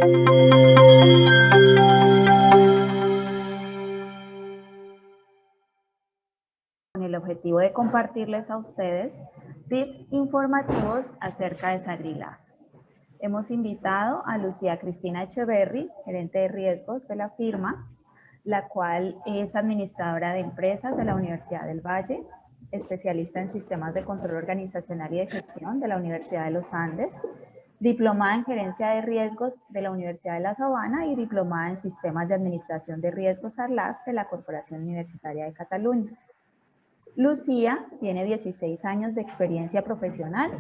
Con el objetivo de compartirles a ustedes tips informativos acerca de SagriLab. Hemos invitado a Lucía Cristina Echeverry, gerente de riesgos de la firma, la cual es administradora de empresas de la Universidad del Valle, especialista en sistemas de control organizacional y de gestión de la Universidad de los Andes, diplomada en gerencia de riesgos de la Universidad de La Sabana y diplomada en sistemas de administración de riesgos SARLAF de la Corporación Universitaria de Cataluña. Lucía tiene 16 años de experiencia profesional,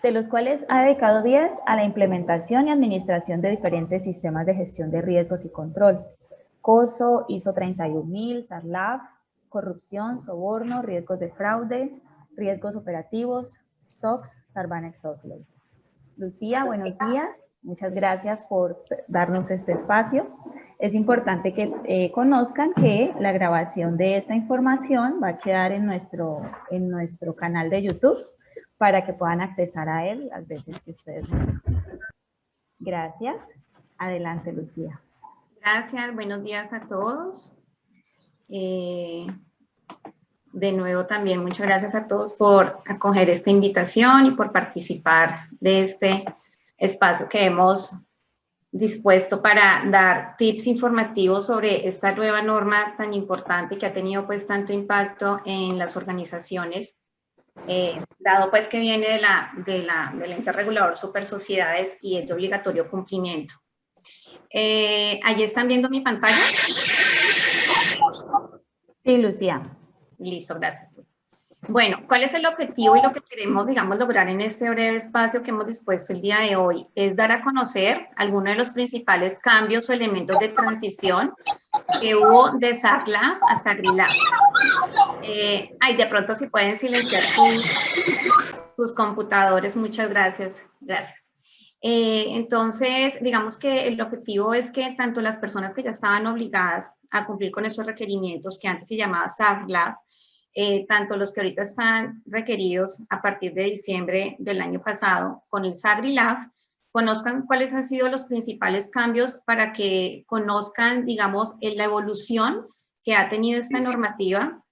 de los cuales ha dedicado 10 a la implementación y administración de diferentes sistemas de gestión de riesgos y control. COSO, ISO 31000, SARLAF, corrupción, soborno, riesgos de fraude, riesgos operativos, SOX, Sarbanes-Oxley. Lucía, buenos días. Muchas gracias por darnos este espacio. Es importante que conozcan que la grabación de esta información va a quedar en nuestro canal de YouTube para que puedan accesar a él las veces que ustedes necesiten. Gracias. Adelante, Lucía. Gracias. Buenos días a todos. De nuevo también muchas gracias a todos por acoger esta invitación y por participar de este espacio que hemos dispuesto para dar tips informativos sobre esta nueva norma tan importante que ha tenido pues tanto impacto en las organizaciones, dado pues que viene del ente regulador Super Sociedades y es de obligatorio cumplimiento. ¿Allí están viendo mi pantalla? Sí, Lucía. Listo, gracias. Bueno, ¿cuál es el objetivo y lo que queremos, digamos, lograr en este breve espacio que hemos dispuesto el día de hoy? Es dar a conocer algunos de los principales cambios o elementos de transición que hubo de SagLab a SagriLab. De pronto si pueden silenciar sus computadores, muchas gracias. Gracias. Entonces, digamos que el objetivo es que tanto las personas que ya estaban obligadas a cumplir con esos requerimientos que antes se llamaba SagLab, tanto los que ahorita están requeridos a partir de diciembre del año pasado con el SagriLab, conozcan cuáles han sido los principales cambios para que conozcan, digamos, la evolución que ha tenido esta normativa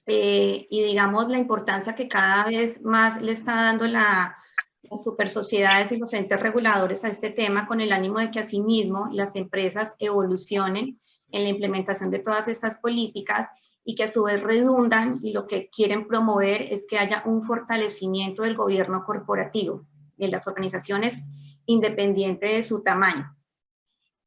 y, digamos, la importancia que cada vez más le está dando las super sociedades y los entes reguladores a este tema con el ánimo de que asimismo las empresas evolucionen en la implementación de todas estas políticas y que a su vez redundan y lo que quieren promover es que haya un fortalecimiento del gobierno corporativo de las organizaciones independiente de su tamaño.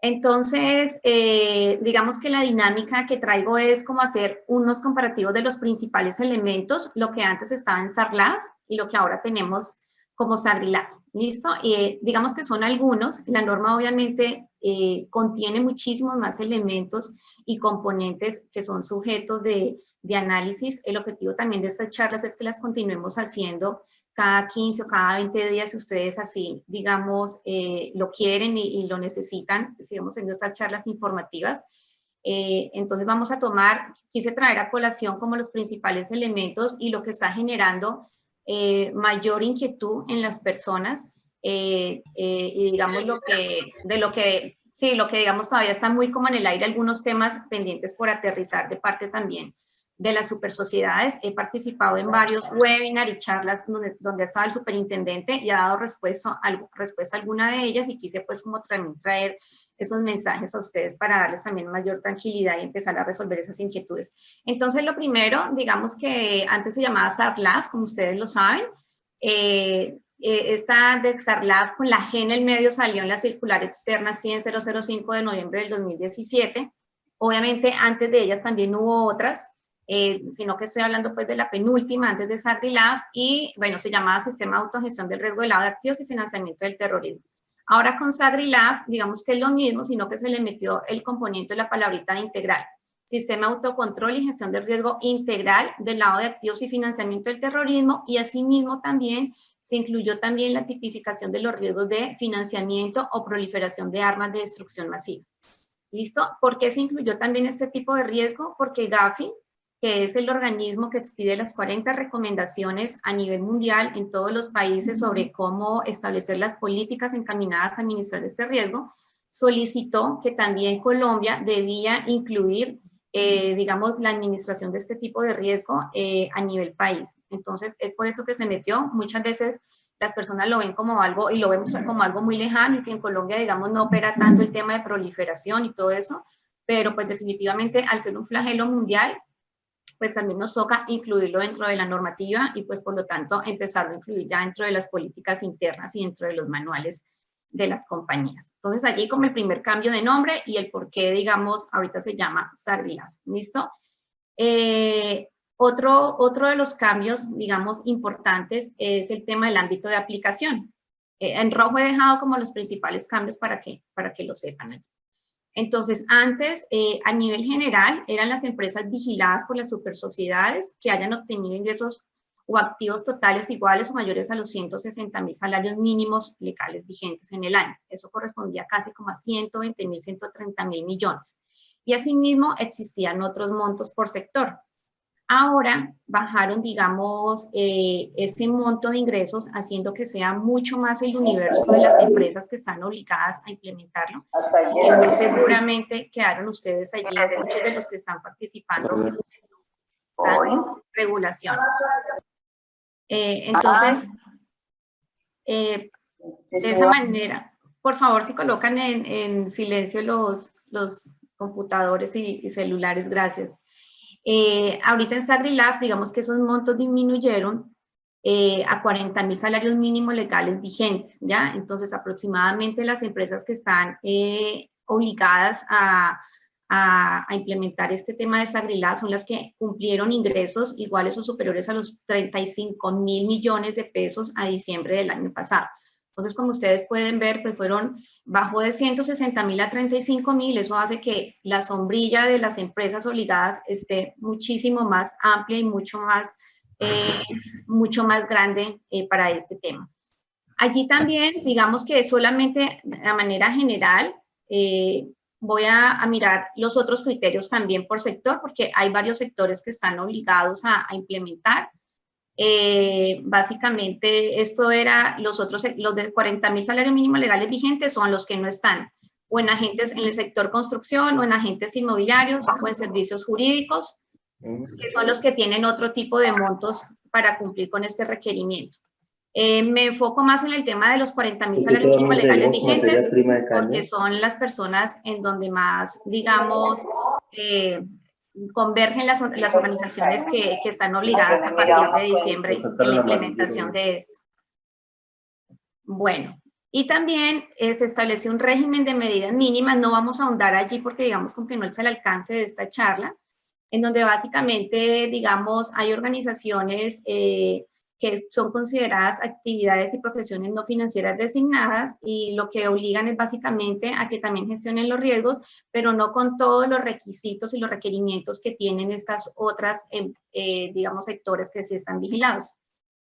Entonces, digamos que la dinámica que traigo es como hacer unos comparativos de los principales elementos, lo que antes estaba en SagLab y lo que ahora tenemos como SagriLab, ¿listo? Digamos que son algunos, la norma obviamente contiene muchísimos más elementos y componentes que son sujetos de análisis. El objetivo también de estas charlas es que las continuemos haciendo cada 15 o cada 20 días, si ustedes así, digamos, lo quieren y lo necesitan, sigamos haciendo estas charlas informativas. Entonces vamos a quise traer a colación como los principales elementos y lo que está generando mayor inquietud en las personas y digamos lo que digamos todavía está muy como en el aire, algunos temas pendientes por aterrizar de parte también de las super sociedades. He participado en varios webinars y charlas donde estaba el superintendente y ha dado respuesta a alguna de ellas y quise pues como traer esos mensajes a ustedes para darles también mayor tranquilidad y empezar a resolver esas inquietudes. Entonces, lo primero, digamos que antes se llamaba SagLab, como ustedes lo saben. Esta de SagLab con la G en el medio salió en la circular externa 10005 de noviembre del 2017. Obviamente, antes de ellas también hubo otras, sino que estoy hablando pues de la penúltima antes de SagriLab y, bueno, se llamaba Sistema de Autogestión del Riesgo de Lavado de Activos y Financiamiento del Terrorismo. Ahora con SagriLab, digamos que es lo mismo, sino que se le metió el componente de la palabrita de integral. Sistema de autocontrol y gestión del riesgo integral del lavado de activos y financiamiento del terrorismo y asimismo también se incluyó también la tipificación de los riesgos de financiamiento o proliferación de armas de destrucción masiva. ¿Listo? ¿Por qué se incluyó también este tipo de riesgo? Porque Gafi, que es el organismo que expide las 40 recomendaciones a nivel mundial en todos los países sobre cómo establecer las políticas encaminadas a administrar este riesgo, solicitó que también Colombia debía incluir, digamos, la administración de este tipo de riesgo a nivel país. Entonces, es por eso que se metió. Muchas veces las personas lo ven como algo, y lo vemos como algo muy lejano, y que en Colombia, digamos, no opera tanto el tema de proliferación y todo eso, pero pues definitivamente al ser un flagelo mundial, pues también nos toca incluirlo dentro de la normativa y pues por lo tanto empezarlo a incluir ya dentro de las políticas internas y dentro de los manuales de las compañías. Entonces allí como el primer cambio de nombre y el por qué, digamos, ahorita se llama SAGRILAF. ¿Listo? Otro de los cambios, digamos, importantes es el tema del ámbito de aplicación. En rojo he dejado como los principales cambios para que lo sepan allí. Entonces, antes, a nivel general, eran las empresas vigiladas por las supersociedades que hayan obtenido ingresos o activos totales iguales o mayores a los 160.000 salarios mínimos legales vigentes en el año. Eso correspondía casi como a 120.000, 130.000 millones. Y asimismo, existían otros montos por sector. Ahora bajaron, digamos, ese monto de ingresos, haciendo que sea mucho más el universo de las empresas que están obligadas a implementarlo. Y muy seguramente quedaron ustedes allí, muchos de los que están participando en la regulación. Entonces, de esa manera, por favor, si colocan en silencio los computadores y celulares, gracias. Ahorita en SAGRILAF, digamos que esos montos disminuyeron a 40.000 salarios mínimos legales vigentes, ¿ya? Entonces, aproximadamente las empresas que están obligadas a implementar este tema de SAGRILAF son las que cumplieron ingresos iguales o superiores a los 35.000 millones de pesos a diciembre del año pasado. Entonces, como ustedes pueden ver, pues bajó de 160.000 a 35.000, eso hace que la sombrilla de las empresas obligadas esté muchísimo más amplia y mucho más grande para este tema. Allí también, digamos que solamente de manera general, voy a mirar los otros criterios también por sector, porque hay varios sectores que están obligados a implementar. Básicamente esto era los de 40.000 salarios mínimos legales vigentes son los que no están o en agentes en el sector construcción o en agentes inmobiliarios o en servicios jurídicos, que son los que tienen otro tipo de montos para cumplir con este requerimiento. Me enfoco más en el tema de los 40.000 salarios mínimos legales vigentes porque son las personas en donde más, digamos, convergen las organizaciones que están obligadas a partir de diciembre en la implementación de esto. Bueno, y también se establece un régimen de medidas mínimas, no vamos a ahondar allí porque digamos como que no es el alcance de esta charla, en donde básicamente, digamos, hay organizaciones que son consideradas actividades y profesiones no financieras designadas y lo que obligan es básicamente a que también gestionen los riesgos, pero no con todos los requisitos y los requerimientos que tienen estas otras, digamos, sectores que sí están vigilados.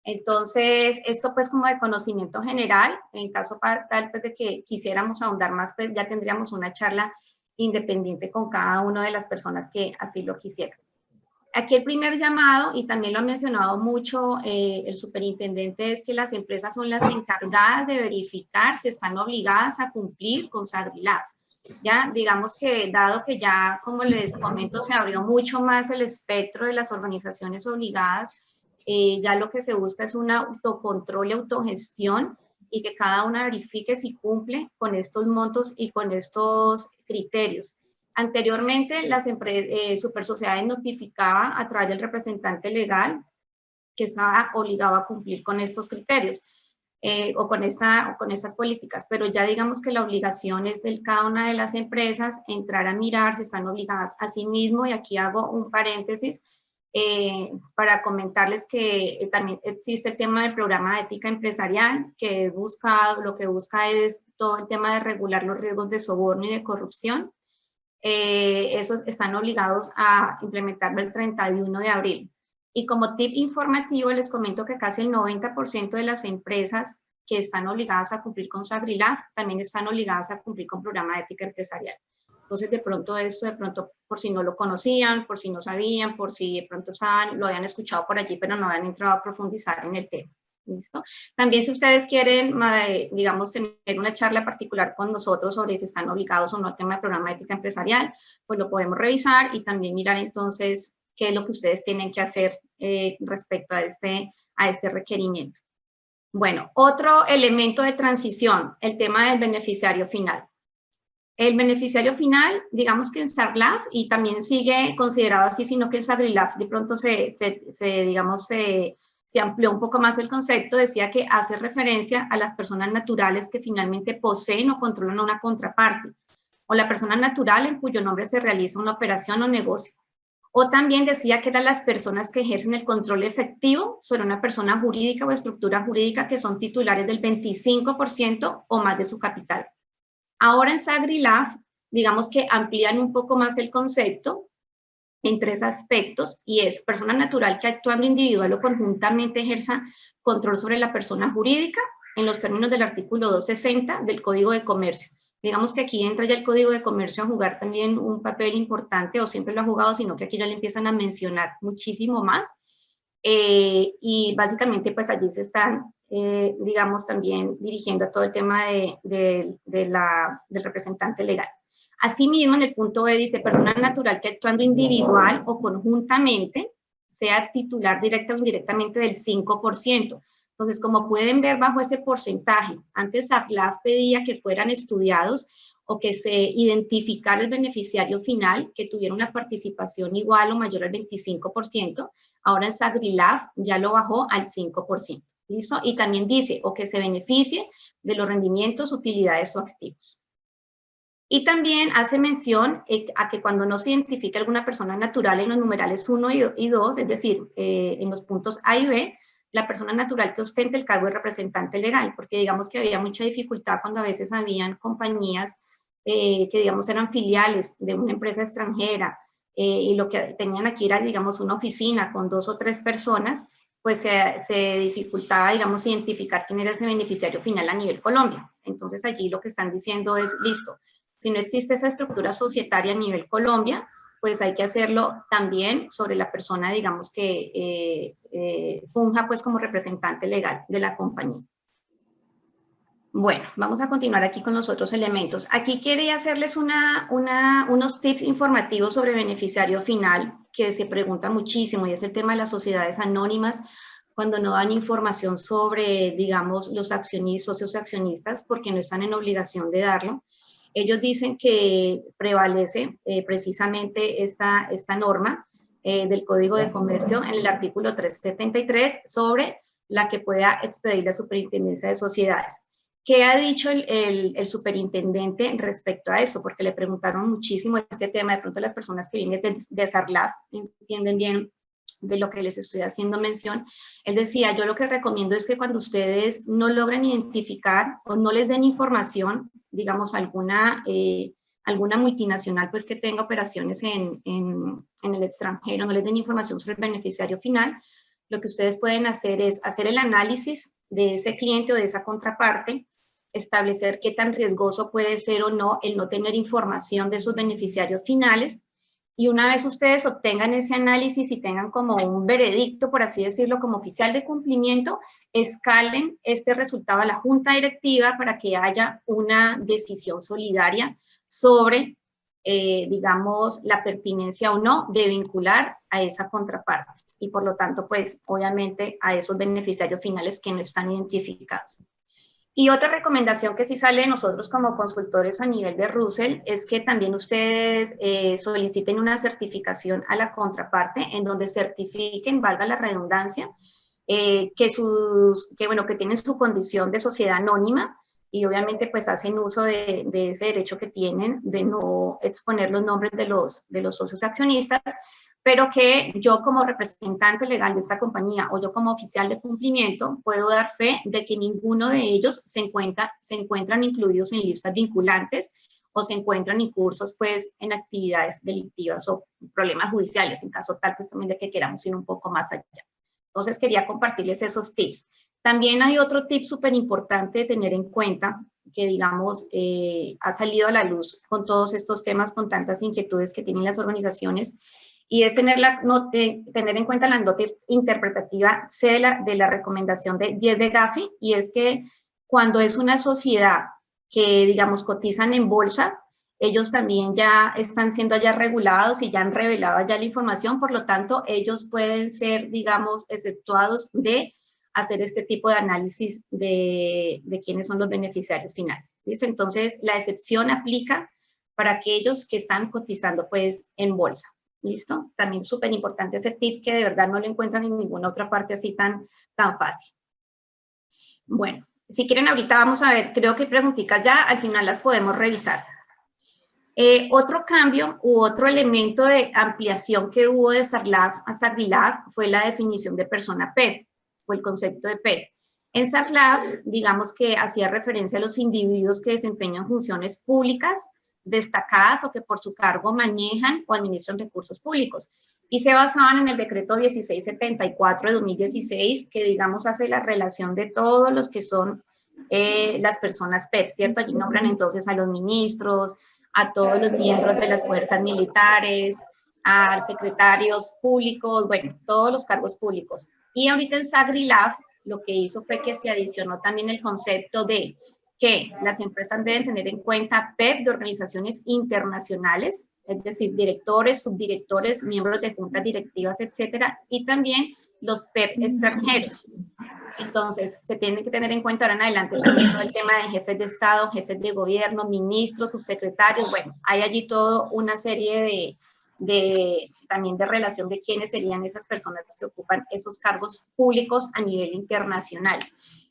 Entonces, esto pues como de conocimiento general, en caso tal pues de que quisiéramos ahondar más, pues ya tendríamos una charla independiente con cada una de las personas que así lo quisieran. Aquí el primer llamado, y también lo ha mencionado mucho el superintendente, es que las empresas son las encargadas de verificar si están obligadas a cumplir con SAGRILAF. Ya, digamos que dado que ya, como les comento, se abrió mucho más el espectro de las organizaciones obligadas, ya lo que se busca es un autocontrol y autogestión y que cada una verifique si cumple con estos montos y con estos criterios. Anteriormente, las supersociedades notificaban a través del representante legal que estaba obligado a cumplir con estos criterios o con estas políticas, pero ya digamos que la obligación es de cada una de las empresas entrar a mirar si están obligadas a sí mismo, y aquí hago un paréntesis para comentarles que también existe el tema del programa de ética empresarial, que lo que busca es todo el tema de regular los riesgos de soborno y de corrupción. Esos están obligados a implementarlo el 31 de abril. Y como tip informativo les comento que casi el 90% de las empresas que están obligadas a cumplir con SAGRILAF también están obligadas a cumplir con programa de ética empresarial. Entonces, de pronto por si no lo conocían, por si no sabían, por si de pronto lo habían escuchado por allí, pero no habían entrado a profundizar en el tema. ¿Listo? También si ustedes quieren, digamos, tener una charla particular con nosotros sobre si están obligados o no al tema del programa de ética empresarial, pues lo podemos revisar y también mirar entonces qué es lo que ustedes tienen que hacer respecto a este requerimiento. Bueno, otro elemento de transición, el tema del beneficiario final. El beneficiario final, digamos que en SAGLAF, y también sigue considerado así, sino que en SAGRILAF de pronto se amplió un poco más el concepto, decía que hace referencia a las personas naturales que finalmente poseen o controlan una contraparte, o la persona natural en cuyo nombre se realiza una operación o negocio. O también decía que eran las personas que ejercen el control efectivo sobre una persona jurídica o estructura jurídica que son titulares del 25% o más de su capital. Ahora en SAGRILAF, digamos que amplían un poco más el concepto en 3 aspectos, y es persona natural que actuando individual o conjuntamente ejerza control sobre la persona jurídica en los términos del artículo 260 del Código de Comercio. Digamos que aquí entra ya el Código de Comercio a jugar también un papel importante, o siempre lo ha jugado, sino que aquí ya le empiezan a mencionar muchísimo más. Y básicamente pues allí se están, digamos, también dirigiendo a todo el tema del representante legal. Asimismo, en el punto B dice, persona natural que actuando individual o conjuntamente sea titular directa o indirectamente del 5%. Entonces, como pueden ver bajo ese porcentaje, antes SAGLAF pedía que fueran estudiados o que se identificara el beneficiario final, que tuviera una participación igual o mayor al 25%, ahora en SAGRILAF ya lo bajó al 5%. ¿Listo? Y también dice, o que se beneficie de los rendimientos, utilidades o activos. Y también hace mención a que cuando no se identifica alguna persona natural en los numerales 1 y 2, es decir, en los puntos A y B, la persona natural que ostente el cargo de representante legal, porque digamos que había mucha dificultad cuando a veces habían compañías que digamos eran filiales de una empresa extranjera y lo que tenían aquí era digamos una oficina con 2 o 3 personas, pues se dificultaba digamos identificar quién era ese beneficiario final a nivel Colombia. Entonces allí lo que están diciendo es, listo, si no existe esa estructura societaria a nivel Colombia, pues hay que hacerlo también sobre la persona, digamos, que funja pues como representante legal de la compañía. Bueno, vamos a continuar aquí con los otros elementos. Aquí quería hacerles unos tips informativos sobre beneficiario final, que se pregunta muchísimo, y es el tema de las sociedades anónimas, cuando no dan información sobre, digamos, los accionistas, socios accionistas, porque no están en obligación de darlo. Ellos dicen que prevalece precisamente esta norma del Código de Comercio en el artículo 373 sobre la que pueda expedir la Superintendencia de Sociedades. ¿Qué ha dicho el superintendente respecto a esto? Porque le preguntaron muchísimo este tema, de pronto las personas que vienen de SAGLAF entienden bien de lo que les estoy haciendo mención. Él decía, yo lo que recomiendo es que cuando ustedes no logran identificar o no les den información, digamos alguna multinacional pues que tenga operaciones en el extranjero, no les den información sobre el beneficiario final, lo que ustedes pueden hacer es hacer el análisis de ese cliente o de esa contraparte, establecer qué tan riesgoso puede ser o no el no tener información de sus beneficiarios finales, y una vez ustedes obtengan ese análisis y tengan como un veredicto, por así decirlo, como oficial de cumplimiento, escalen este resultado a la junta directiva para que haya una decisión solidaria sobre, digamos, la pertinencia o no de vincular a esa contraparte. Y por lo tanto, pues, obviamente, a esos beneficiarios finales que no están identificados. Y otra recomendación que sí sale de nosotros como consultores a nivel de Russell es que también ustedes soliciten una certificación a la contraparte en donde certifiquen, valga la redundancia, que tienen su condición de sociedad anónima y obviamente pues hacen uso de ese derecho que tienen de no exponer los nombres de los socios accionistas, pero que yo como representante legal de esta compañía o yo como oficial de cumplimiento puedo dar fe de que ninguno de ellos se encuentran incluidos en listas vinculantes o se encuentran incursos pues en actividades delictivas o problemas judiciales, en caso tal pues también de que queramos ir un poco más allá. Entonces quería compartirles esos tips. También hay otro tip súper importante de tener en cuenta que digamos ha salido a la luz con todos estos temas, con tantas inquietudes que tienen las organizaciones, y es tener en cuenta la nota interpretativa C de la recomendación de 10 de Gafi, y es que cuando es una sociedad que, digamos, cotizan en bolsa, ellos también ya están siendo ya regulados y ya han revelado ya la información, por lo tanto, ellos pueden ser, digamos, exceptuados de hacer este tipo de análisis de quiénes son los beneficiarios finales. ¿Listo? Entonces, la excepción aplica para aquellos que están cotizando, pues, en bolsa. ¿Listo? También súper importante ese tip que de verdad no lo encuentran en ninguna otra parte así tan fácil. Bueno, si quieren ahorita vamos a ver, creo que preguntitas ya, al final las podemos revisar. Otro cambio u otro elemento de ampliación que hubo de SARLAF a SARLILAF fue la definición de persona PEP, o el concepto de PEP. En SARLAF, digamos que hacía referencia a los individuos que desempeñan funciones públicas destacadas o que por su cargo manejan o administran recursos públicos. Y se basaban en el decreto 1674 de 2016, que digamos hace la relación de todos los que son las personas PEP, ¿cierto? Allí nombran entonces a los ministros, a todos los miembros de las fuerzas militares, a secretarios públicos, bueno, todos los cargos públicos. Y ahorita en SARLILAF lo que hizo fue que se adicionó también el concepto de que las empresas deben tener en cuenta PEP de organizaciones internacionales, es decir, directores, subdirectores, miembros de juntas directivas, etcétera, y también los PEP extranjeros. Entonces, se tiene que tener en cuenta ahora en adelante también todo el tema de jefes de Estado, jefes de gobierno, ministros, subsecretarios, bueno, hay allí toda una serie también de relación de quiénes serían esas personas que ocupan esos cargos públicos a nivel internacional.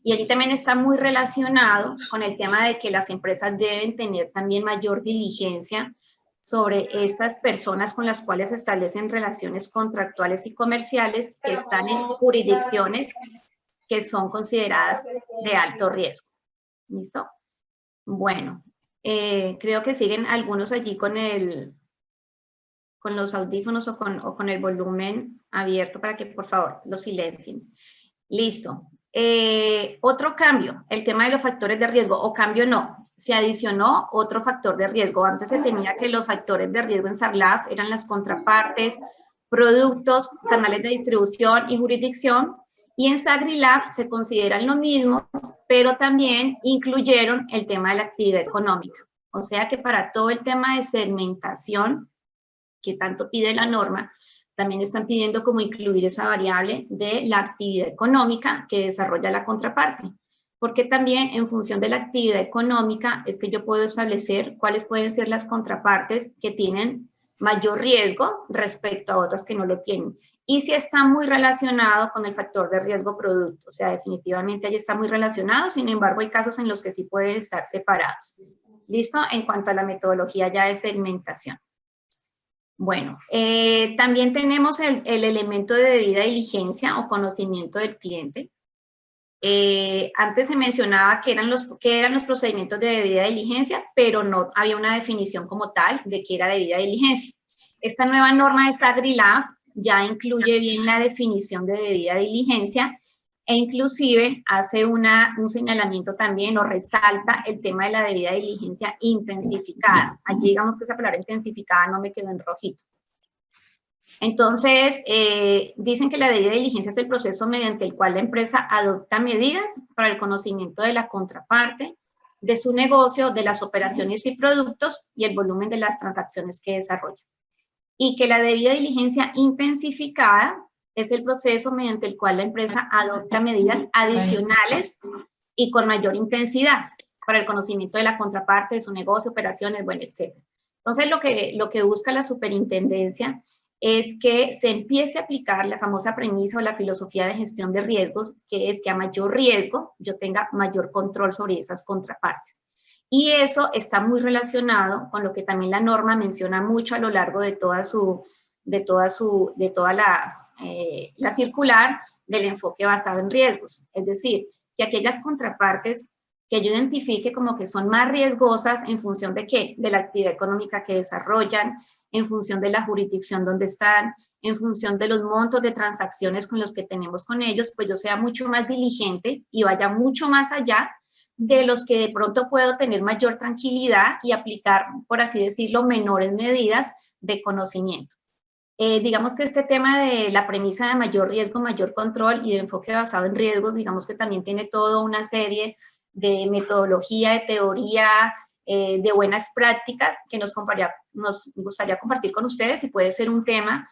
Y allí también está muy relacionado con el tema de que las empresas deben tener también mayor diligencia sobre estas personas con las cuales se establecen relaciones contractuales y comerciales que están en jurisdicciones que son consideradas de alto riesgo. ¿Listo? Bueno, creo que siguen algunos allí con los audífonos o con el volumen abierto para que por favor lo silencien. Listo. Otro cambio, el tema de los factores de riesgo, o cambio no, se adicionó otro factor de riesgo. Antes se tenía que los factores de riesgo en SARLAF eran las contrapartes, productos, canales de distribución y jurisdicción, y en SARLILAF se consideran lo mismo, pero también incluyeron el tema de la actividad económica. O sea que para todo el tema de segmentación, que tanto pide la norma, también están pidiendo como incluir esa variable de la actividad económica que desarrolla la contraparte. Porque también en función de la actividad económica es que yo puedo establecer cuáles pueden ser las contrapartes que tienen mayor riesgo respecto a otras que no lo tienen. Y si está muy relacionado con el factor de riesgo producto, o sea, definitivamente ahí está muy relacionado, sin embargo hay casos en los que sí pueden estar separados. ¿Listo? En cuanto a la metodología ya de segmentación. Bueno, también tenemos el elemento de debida diligencia o conocimiento del cliente. Antes se mencionaba que eran los procedimientos de debida diligencia, pero no había una definición como tal de qué era debida diligencia. Esta nueva norma de SARLILAF ya incluye bien la definición de debida diligencia e inclusive hace un señalamiento también o resalta el tema de la debida diligencia intensificada. Allí digamos que esa palabra intensificada no me quedó en rojito. Entonces, dicen que la debida diligencia es el proceso mediante el cual la empresa adopta medidas para el conocimiento de la contraparte, de su negocio, de las operaciones y productos y el volumen de las transacciones que desarrolla. Y que la debida diligencia intensificada es el proceso mediante el cual la empresa adopta medidas adicionales y con mayor intensidad para el conocimiento de la contraparte, de su negocio, operaciones, bueno, etc. Entonces, lo que busca la superintendencia es que se empiece a aplicar la famosa premisa o la filosofía de gestión de riesgos, que es que a mayor riesgo yo tenga mayor control sobre esas contrapartes. Y eso está muy relacionado con lo que también la norma menciona mucho a lo largo de toda la circular del enfoque basado en riesgos. Es decir, que aquellas contrapartes que yo identifique como que son más riesgosas en función de ¿qué? De la actividad económica que desarrollan, en función de la jurisdicción donde están, en función de los montos de transacciones con los que tenemos con ellos, pues yo sea mucho más diligente y vaya mucho más allá de los que de pronto puedo tener mayor tranquilidad y aplicar, por así decirlo, menores medidas de conocimiento. Digamos que este tema de la premisa de mayor riesgo, mayor control y de enfoque basado en riesgos, digamos que también tiene toda una serie de metodología, de teoría, de buenas prácticas que nos gustaría compartir con ustedes, y puede ser un tema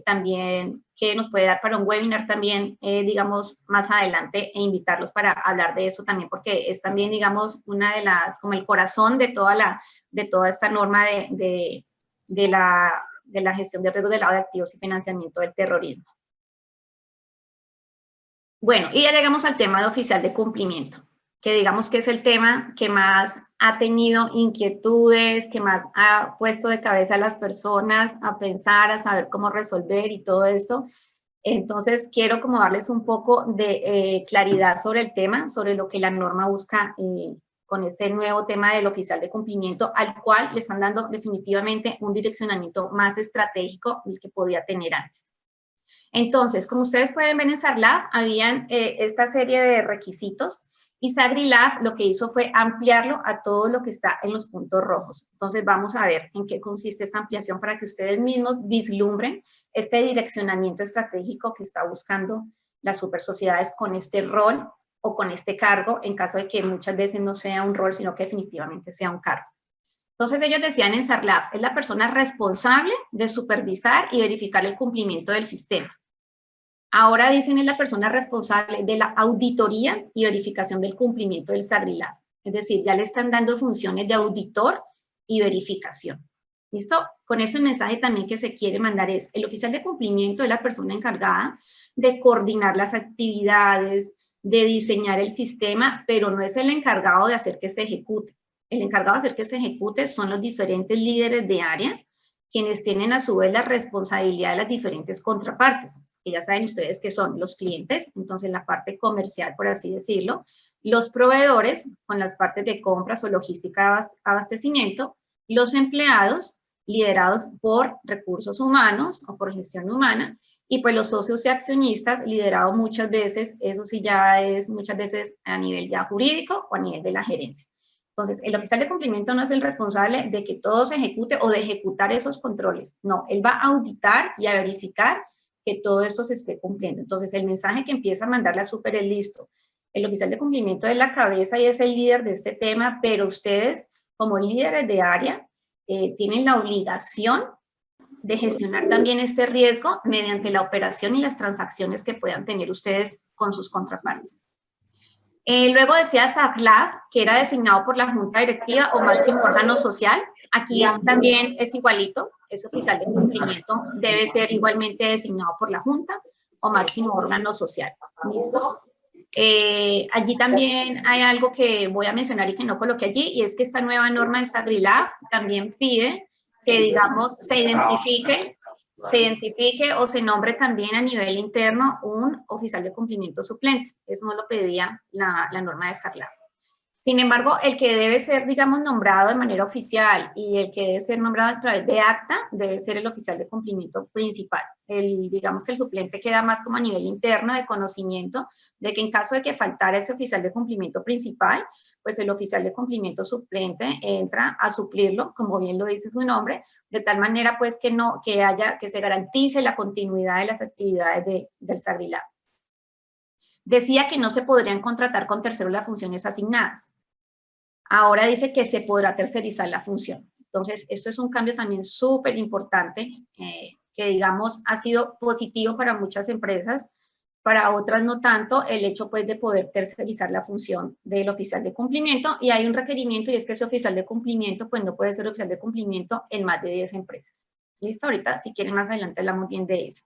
también que nos puede dar para un webinar también, digamos, más adelante, e invitarlos para hablar de eso también, porque es también, digamos, una de las, como el corazón de toda esta norma de la gestión de riesgos del lado de activos y financiamiento del terrorismo. Bueno, y ya llegamos al tema de oficial de cumplimiento, que digamos que es el tema que más ha tenido inquietudes, que más ha puesto de cabeza a las personas a pensar, a saber cómo resolver y todo esto. Entonces, quiero como darles un poco de claridad sobre el tema, sobre lo que la norma busca con este nuevo tema del oficial de cumplimiento, al cual le están dando definitivamente un direccionamiento más estratégico del que podía tener antes. Entonces, como ustedes pueden ver en SAGRILAB, habían esta serie de requisitos, y SAGRILAB lo que hizo fue ampliarlo a todo lo que está en los puntos rojos. Entonces, vamos a ver en qué consiste esta ampliación para que ustedes mismos vislumbren este direccionamiento estratégico que está buscando las supersociedades con este rol o con este cargo, en caso de que muchas veces no sea un rol, sino que definitivamente sea un cargo. Entonces, ellos decían en SAGRILAB, es la persona responsable de supervisar y verificar el cumplimiento del sistema. Ahora dicen es la persona responsable de la auditoría y verificación del cumplimiento del SAGRILAB. Es decir, ya le están dando funciones de auditor y verificación. ¿Listo? Con esto el mensaje también que se quiere mandar es, el oficial de cumplimiento es la persona encargada de coordinar las actividades, de diseñar el sistema, pero no es el encargado de hacer que se ejecute. El encargado de hacer que se ejecute son los diferentes líderes de área, quienes tienen a su vez la responsabilidad de las diferentes contrapartes, que ya saben ustedes que son los clientes, entonces la parte comercial, por así decirlo, los proveedores, con las partes de compras o logística de abastecimiento, los empleados, liderados por recursos humanos o por gestión humana, y pues los socios y accionistas, liderados muchas veces, eso sí ya es muchas veces a nivel ya jurídico o a nivel de la gerencia. Entonces, el oficial de cumplimiento no es el responsable de que todo se ejecute o de ejecutar esos controles. No, él va a auditar y a verificar que todo esto se esté cumpliendo. Entonces, el mensaje que empieza a mandar la super es listo. El oficial de cumplimiento es la cabeza y es el líder de este tema, pero ustedes, como líderes de área, tienen la obligación de gestionar también este riesgo mediante la operación y las transacciones que puedan tener ustedes con sus contrapartes. Luego decía SAGRILAB, que era designado por la Junta Directiva o máximo órgano social. Aquí también es igualito, es oficial de cumplimiento, debe ser igualmente designado por la Junta o máximo órgano social. ¿Listo? Allí también hay algo que voy a mencionar y que no coloqué allí, y es que esta nueva norma de SAGRILAB también pide que, digamos, se identifique o se nombre también a nivel interno un oficial de cumplimiento suplente. Eso no lo pedía la norma de SAGRILAB. Sin embargo, el que debe ser, digamos, nombrado de manera oficial y el que debe ser nombrado a través de acta debe ser el oficial de cumplimiento principal. Digamos que el suplente queda más como a nivel interno de conocimiento de que en caso de que faltara ese oficial de cumplimiento principal, pues el oficial de cumplimiento suplente entra a suplirlo, como bien lo dice su nombre, de tal manera pues que se garantice la continuidad de las actividades del SAGRILAB. Decía que no se podrían contratar con terceros las funciones asignadas. Ahora dice que se podrá tercerizar la función. Entonces, esto es un cambio también súper importante, que digamos ha sido positivo para muchas empresas, para otras no tanto, el hecho pues de poder tercerizar la función del oficial de cumplimiento, y hay un requerimiento, y es que ese oficial de cumplimiento pues no puede ser oficial de cumplimiento en más de 10 empresas. ¿Listo? Ahorita, si quieren más adelante hablamos bien de eso.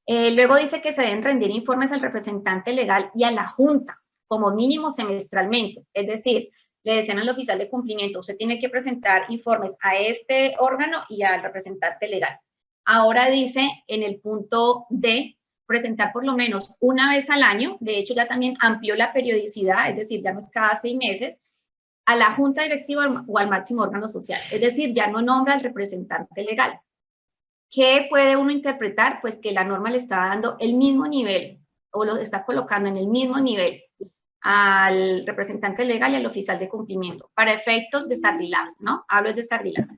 Luego dice que se deben rendir informes al representante legal y a la Junta, como mínimo semestralmente. Es decir, le decían al oficial de cumplimiento, usted tiene que presentar informes a este órgano y al representante legal. Ahora dice en el punto D, presentar por lo menos una vez al año, de hecho ya también amplió la periodicidad, es decir, ya no es cada 6 meses, a la Junta Directiva o al máximo órgano social. Es decir, ya no nombra al representante legal. ¿Qué puede uno interpretar? Pues que la norma le está dando el mismo nivel, o lo está colocando en el mismo nivel al representante legal y al oficial de cumplimiento, para efectos de SAGRILAB, ¿no? Hablo de SAGRILAB,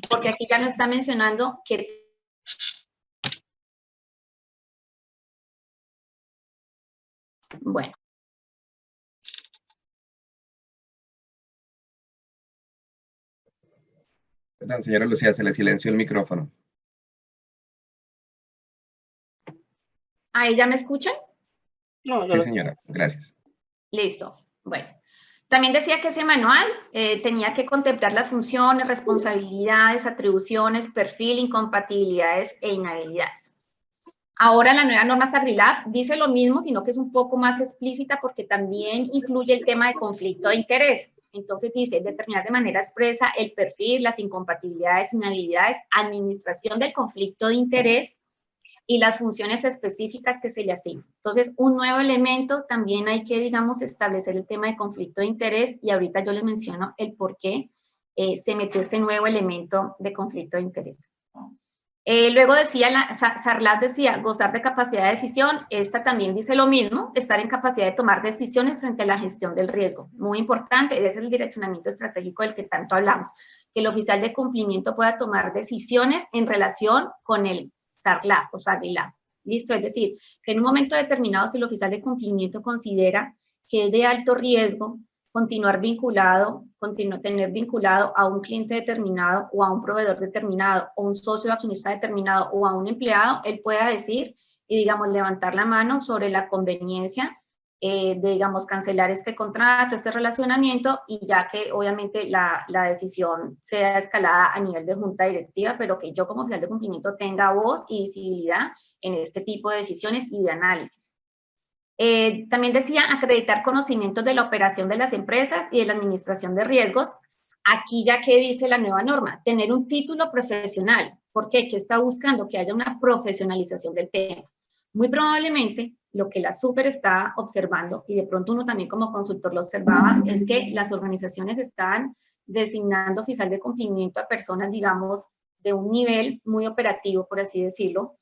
porque aquí ya no está mencionando que Bueno. Perdón, señora Lucía, se le silenció el micrófono. ¿Ahí ya me escuchan? No, Sí, señora, gracias. Listo. Bueno. También decía que ese manual tenía que contemplar las funciones, responsabilidades, atribuciones, perfil, incompatibilidades e inhabilidades. Ahora la nueva norma SAGRILAF dice lo mismo, sino que es un poco más explícita porque también incluye el tema de conflicto de interés. Entonces dice, determinar de manera expresa el perfil, las incompatibilidades, inhabilidades, administración del conflicto de interés y las funciones específicas que se le asignan. Entonces, un nuevo elemento, también hay que, digamos, establecer el tema de conflicto de interés y ahorita yo les menciono el por qué se metió este nuevo elemento de conflicto de interés. Luego decía, SAGRILAF decía, gozar de capacidad de decisión, esta también dice lo mismo, estar en capacidad de tomar decisiones frente a la gestión del riesgo. Muy importante, ese es el direccionamiento estratégico del que tanto hablamos, que el oficial de cumplimiento pueda tomar decisiones en relación con el SAGRILAF o SAGRILAF. ¿Listo? Es decir, que en un momento determinado, si el oficial de cumplimiento considera que es de alto riesgo tener vinculado a un cliente determinado o a un proveedor determinado o un socio accionista determinado o a un empleado, él pueda decir y, digamos, levantar la mano sobre la conveniencia de, digamos, cancelar este contrato, este relacionamiento y ya que obviamente la decisión sea escalada a nivel de junta directiva, pero que yo como oficial de cumplimiento tenga voz y visibilidad en este tipo de decisiones y de análisis. También decía acreditar conocimientos de la operación de las empresas y de la administración de riesgos. Aquí ya que dice la nueva norma, tener un título profesional. ¿Por qué? ¿Qué está buscando? Que haya una profesionalización del tema. Muy probablemente lo que la super está observando, y de pronto uno también como consultor lo observaba, es que las organizaciones están designando oficial de cumplimiento a personas, digamos, de un nivel muy operativo, por así decirlo,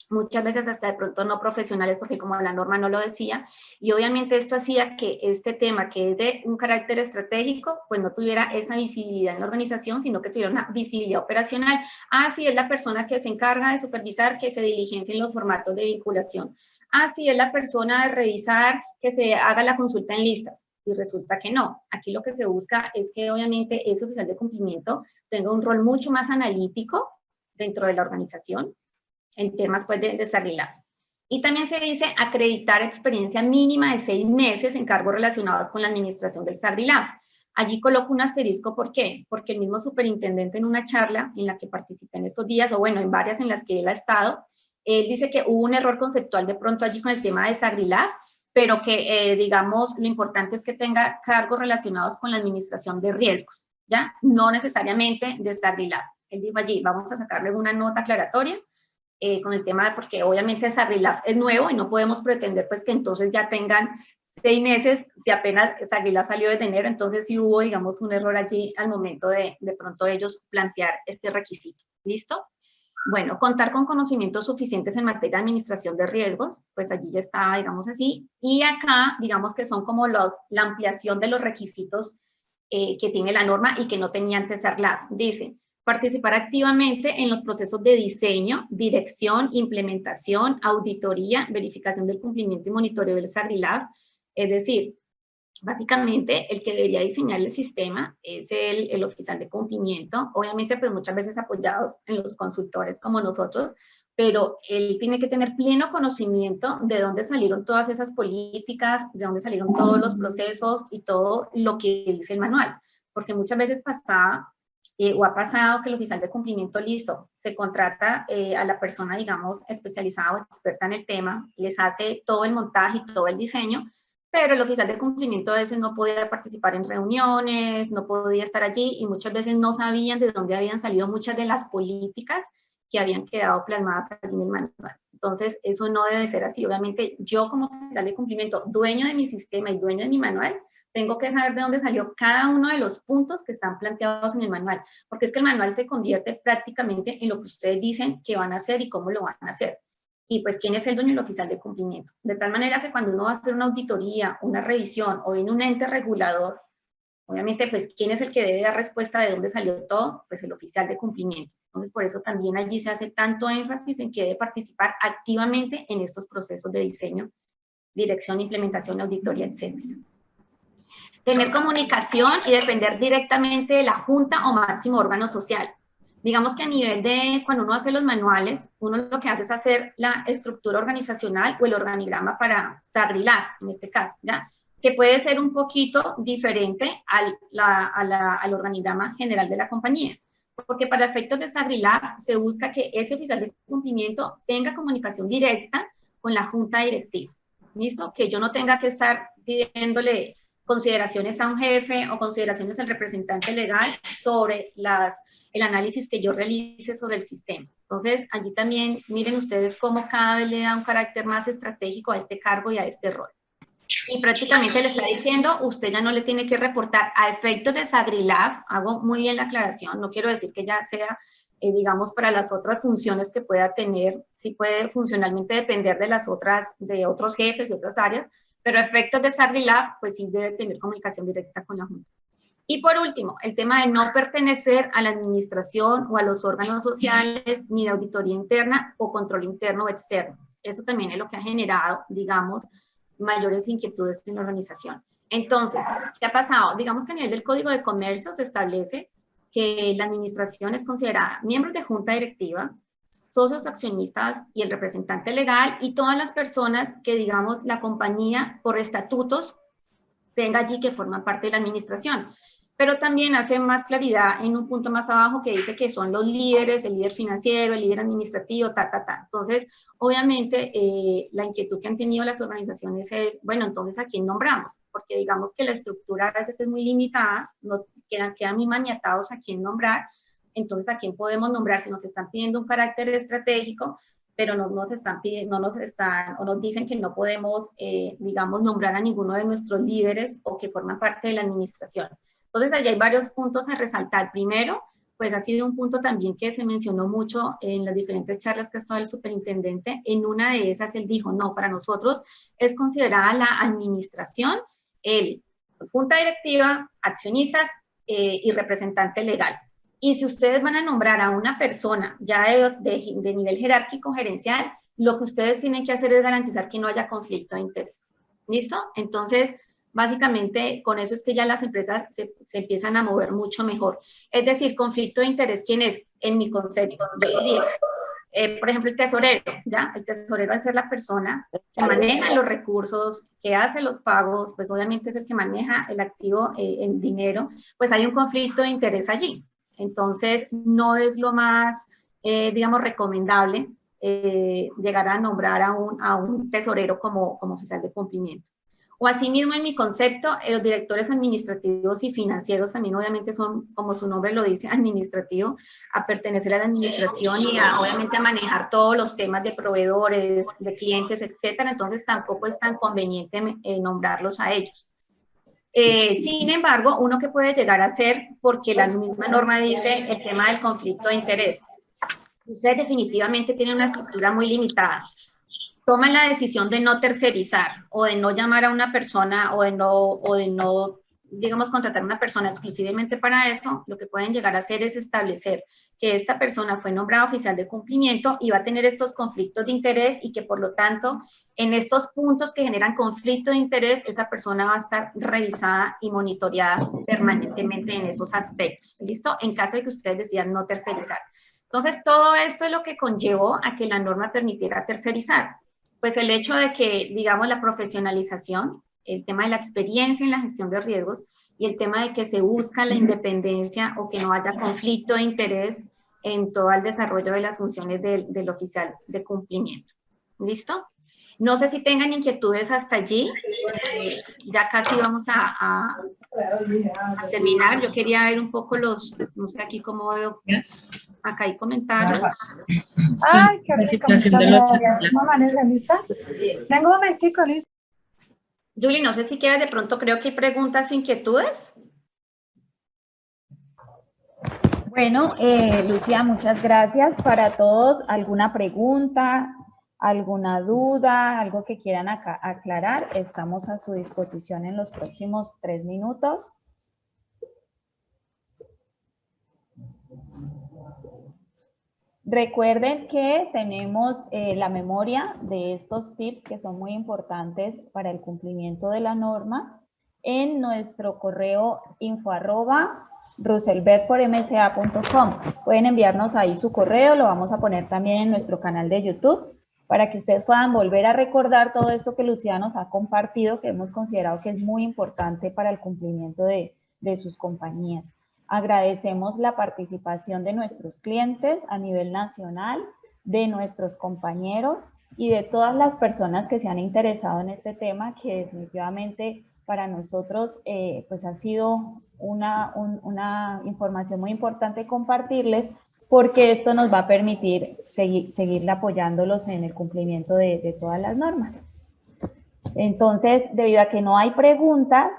muchas veces hasta de pronto no profesionales, porque como la norma no lo decía, y obviamente esto hacía que este tema, que es de un carácter estratégico, pues no tuviera esa visibilidad en la organización, sino que tuviera una visibilidad operacional. Ah, sí, es la persona que se encarga de supervisar que se diligencien los formatos de vinculación. Ah, sí, es la persona de revisar que se haga la consulta en listas. Y resulta que no. Aquí lo que se busca es que obviamente ese oficial de cumplimiento tenga un rol mucho más analítico dentro de la organización, en temas pues de SAGRILAF. Y también se dice acreditar experiencia mínima de 6 meses en cargos relacionados con la administración del SAGRILAF. Allí coloco un asterisco, ¿por qué? Porque el mismo superintendente en una charla en la que participé en estos días, o bueno, en varias en las que él ha estado, él dice que hubo un error conceptual de pronto allí con el tema de SAGRILAF, pero que, digamos, lo importante es que tenga cargos relacionados con la administración de riesgos, ¿ya? No necesariamente de SAGRILAF. Él dijo allí, vamos a sacarle una nota aclaratoria, con el tema de, porque obviamente SAGRILAF es nuevo y no podemos pretender pues que entonces ya tengan 6 meses, si apenas SAGRILAF salió de enero, entonces sí hubo, digamos, un error allí al momento de pronto ellos plantear este requisito. ¿Listo? Bueno, contar con conocimientos suficientes en materia de administración de riesgos, pues allí ya está, digamos así, y acá, digamos que son como la ampliación de los requisitos que tiene la norma y que no tenía antes SAGRILAF. Dice, participar activamente en los procesos de diseño, dirección, implementación, auditoría, verificación del cumplimiento y monitoreo del SAGRILAF. Es decir, básicamente el que debería diseñar el sistema es el oficial de cumplimiento, obviamente pues muchas veces apoyados en los consultores como nosotros, pero él tiene que tener pleno conocimiento de dónde salieron todas esas políticas, de dónde salieron todos los procesos y todo lo que dice el manual, porque muchas veces pasaba o ha pasado que el oficial de cumplimiento, listo, se contrata a la persona, digamos, especializada o experta en el tema, les hace todo el montaje y todo el diseño, pero el oficial de cumplimiento a veces no podía participar en reuniones, no podía estar allí y muchas veces no sabían de dónde habían salido muchas de las políticas que habían quedado plasmadas allí en el manual. Entonces, eso no debe ser así. Obviamente, yo como oficial de cumplimiento, dueño de mi sistema y dueño de mi manual, tengo que saber de dónde salió cada uno de los puntos que están planteados en el manual, porque es que el manual se convierte prácticamente en lo que ustedes dicen que van a hacer y cómo lo van a hacer. Y pues, ¿quién es el dueño y el oficial de cumplimiento? De tal manera que cuando uno va a hacer una auditoría, una revisión o en un ente regulador, obviamente, pues, ¿quién es el que debe dar respuesta de dónde salió todo? Pues el oficial de cumplimiento. Entonces, por eso también allí se hace tanto énfasis en que debe participar activamente en estos procesos de diseño dirección, implementación, auditoría, etcétera. Tener comunicación y depender directamente de la junta o máximo órgano social. Digamos que a nivel de cuando uno hace los manuales, uno lo que hace es hacer la estructura organizacional o el organigrama para SAGRI-LAF, en este caso, ¿ya? Que puede ser un poquito diferente al organigrama general de la compañía. Porque para efectos de SAGRI-LAF se busca que ese oficial de cumplimiento tenga comunicación directa con la junta directiva. ¿Listo? Que yo no tenga que estar pidiéndole consideraciones a un jefe o consideraciones al representante legal sobre el análisis que yo realice sobre el sistema. Entonces, allí también miren ustedes cómo cada vez le da un carácter más estratégico a este cargo y a este rol. Y prácticamente le está diciendo, usted ya no le tiene que reportar a efectos de SAGRI-LAF, hago muy bien la aclaración, no quiero decir que ya sea, digamos, para las otras funciones que pueda tener, sí puede funcionalmente depender de de otros jefes y otras áreas, pero a efectos de SAGRI-LAF, pues sí debe tener comunicación directa con la Junta. Y por último, el tema de no pertenecer a la administración o a los órganos sociales, ni de auditoría interna o control interno o externo. Eso también es lo que ha generado, digamos, mayores inquietudes en la organización. Entonces, ¿qué ha pasado? Digamos que a nivel del Código de Comercio se establece que la administración es considerada miembros de junta directiva, socios accionistas y el representante legal y todas las personas que, digamos, la compañía por estatutos tenga allí que forman parte de la administración. Pero también hace más claridad en un punto más abajo que dice que son los líderes, el líder financiero, el líder administrativo, Entonces, obviamente, la inquietud que han tenido las organizaciones es, bueno, entonces, ¿a quién nombramos? Porque digamos que la estructura a veces es muy limitada, no quedan muy maniatados a quién nombrar. Entonces, ¿a quién podemos nombrar? Si nos están pidiendo un carácter estratégico, pero no nos están pidiendo, o nos dicen que no podemos, digamos, nombrar a ninguno de nuestros líderes o que forman parte de la administración. Entonces, allí hay varios puntos a resaltar. Primero, pues ha sido un punto también que se mencionó mucho en las diferentes charlas que ha estado el superintendente. En una de esas, él dijo, no, para nosotros es considerada la administración, el junta directiva, accionistas y representante legal. Y si ustedes van a nombrar a una persona ya de nivel jerárquico gerencial, lo que ustedes tienen que hacer es garantizar que no haya conflicto de interés. ¿Listo? Entonces, básicamente, con eso es que ya las empresas se empiezan a mover mucho mejor. Es decir, conflicto de interés, ¿quién es? En mi concepto, yo diría, por ejemplo, el tesorero, ¿ya? El tesorero, al ser la persona que maneja los recursos, que hace los pagos, pues obviamente es el que maneja el activo, el dinero, pues hay un conflicto de interés allí. Entonces, no es lo más, digamos, recomendable llegar a nombrar a un tesorero como oficial de cumplimiento. O asimismo, en mi concepto, los directores administrativos y financieros también obviamente son, como su nombre lo dice, administrativo, a pertenecer a la administración y obviamente a manejar todos los temas de proveedores, de clientes, etcétera. Entonces, tampoco es tan conveniente nombrarlos a ellos. Sin embargo, uno que puede llegar a hacer, porque la misma norma dice el tema del conflicto de interés. Ustedes definitivamente tienen una estructura muy limitada. Toman la decisión de no tercerizar o de no llamar a una persona o de no, digamos, contratar a una persona exclusivamente para eso, lo que pueden llegar a hacer es establecer que esta persona fue nombrada oficial de cumplimiento y va a tener estos conflictos de interés y que, por lo tanto, en estos puntos que generan conflicto de interés, esa persona va a estar revisada y monitoreada permanentemente en esos aspectos. ¿Listo? En caso de que ustedes decidan no tercerizar. Entonces, todo esto es lo que conllevó a que la norma permitiera tercerizar. Pues el hecho de que, digamos, la profesionalización, el tema de la experiencia en la gestión de riesgos y el tema de que se busca la independencia o que no haya conflicto de interés en todo el desarrollo de las funciones del oficial de cumplimiento. ¿Listo? No sé si tengan inquietudes hasta allí. Ya casi vamos a terminar. Yo quería ver un poco no sé aquí cómo veo. Acá hay comentarios. Ay, qué rico. ¿Cómo amanece, Lisa? Tengo un momentico, Lisa. Julie, no sé si quieres, de pronto creo que hay preguntas o inquietudes. Bueno, Lucía, muchas gracias. Para todos, ¿alguna pregunta, alguna duda, algo que quieran aclarar? Estamos a su disposición en los próximos 3 minutos. Recuerden que tenemos la memoria de estos tips que son muy importantes para el cumplimiento de la norma en nuestro correo info@ruselbergpormsa.com. Pueden enviarnos ahí su correo, lo vamos a poner también en nuestro canal de YouTube para que ustedes puedan volver a recordar todo esto que Lucía nos ha compartido, que hemos considerado que es muy importante para el cumplimiento de sus compañías. Agradecemos la participación de nuestros clientes a nivel nacional, de nuestros compañeros y de todas las personas que se han interesado en este tema, que definitivamente para nosotros pues ha sido una información muy importante compartirles, porque esto nos va a permitir seguir apoyándolos en el cumplimiento de todas las normas. Entonces, debido a que no hay preguntas,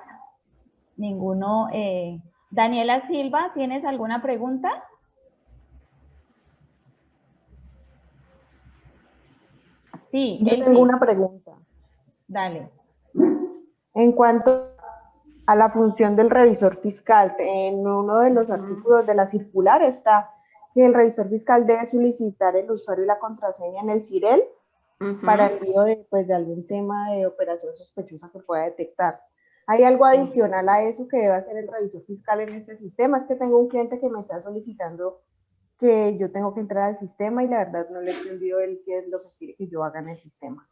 ninguno... Daniela Silva, ¿tienes alguna pregunta? Sí. Yo tengo una pregunta. Dale. En cuanto a la función del revisor fiscal, en uno de los artículos de la circular está que el revisor fiscal debe solicitar el usuario y la contraseña en el CIREL para envío de algún tema de operación sospechosa que pueda detectar. ¿Hay algo adicional a eso que debe hacer el revisor fiscal en este sistema? Es que tengo un cliente que me está solicitando que yo tengo que entrar al sistema y la verdad no le he entendido él qué es lo que quiere que yo haga en el sistema.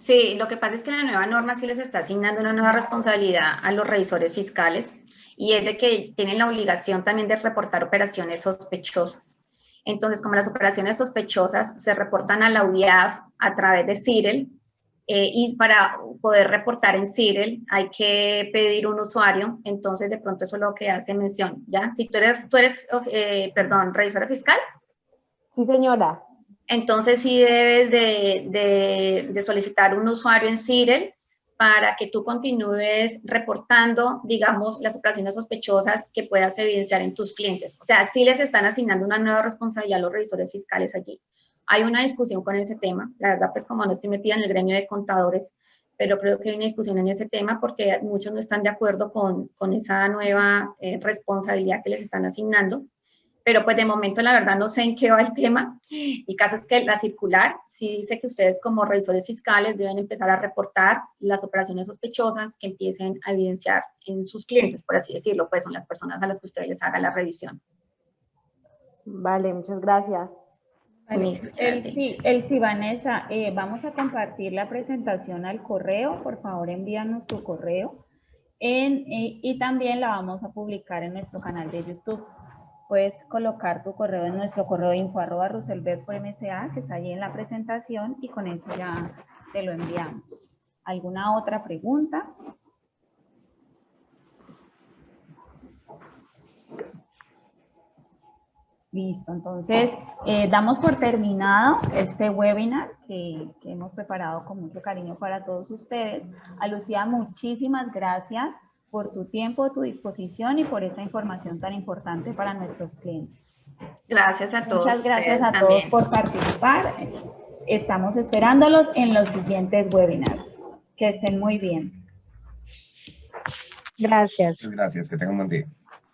Sí, lo que pasa es que la nueva norma sí les está asignando una nueva responsabilidad a los revisores fiscales, y es de que tienen la obligación también de reportar operaciones sospechosas. Entonces, como las operaciones sospechosas se reportan a la UIAF a través de CIREL, y para poder reportar en CIREL hay que pedir un usuario. Entonces de pronto eso es lo que hace mención, ¿ya? Si tú eres revisora fiscal. Sí, señora. Entonces sí debes de solicitar un usuario en CIREL para que tú continúes reportando, digamos, las operaciones sospechosas que puedas evidenciar en tus clientes. O sea, sí les están asignando una nueva responsabilidad a los revisores fiscales allí. Hay una discusión con ese tema, la verdad, pues como no estoy metida en el gremio de contadores, pero creo que hay una discusión en ese tema porque muchos no están de acuerdo con esa nueva responsabilidad que les están asignando. Pero pues de momento la verdad no sé en qué va el tema. El caso es que la circular sí dice que ustedes como revisores fiscales deben empezar a reportar las operaciones sospechosas que empiecen a evidenciar en sus clientes, por así decirlo, pues son las personas a las que ustedes les hagan la revisión. Vale, muchas gracias. Vale. Sí, Vanessa, vamos a compartir la presentación al correo. Por favor, envíanos tu correo. Y también la vamos a publicar en nuestro canal de YouTube. Puedes colocar tu correo en nuestro correo info@ruselbergpormsa, que está allí en la presentación, y con eso ya te lo enviamos. ¿Alguna otra pregunta? Listo, entonces damos por terminado este webinar que hemos preparado con mucho cariño para todos ustedes. A Lucía, muchísimas gracias por tu tiempo, tu disposición y por esta información tan importante para nuestros clientes. Gracias a todos. Muchas gracias a todos por participar. Estamos esperándolos en los siguientes webinars. Que estén muy bien. Gracias. Gracias, que tengan un buen día.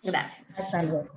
Gracias. Hasta luego.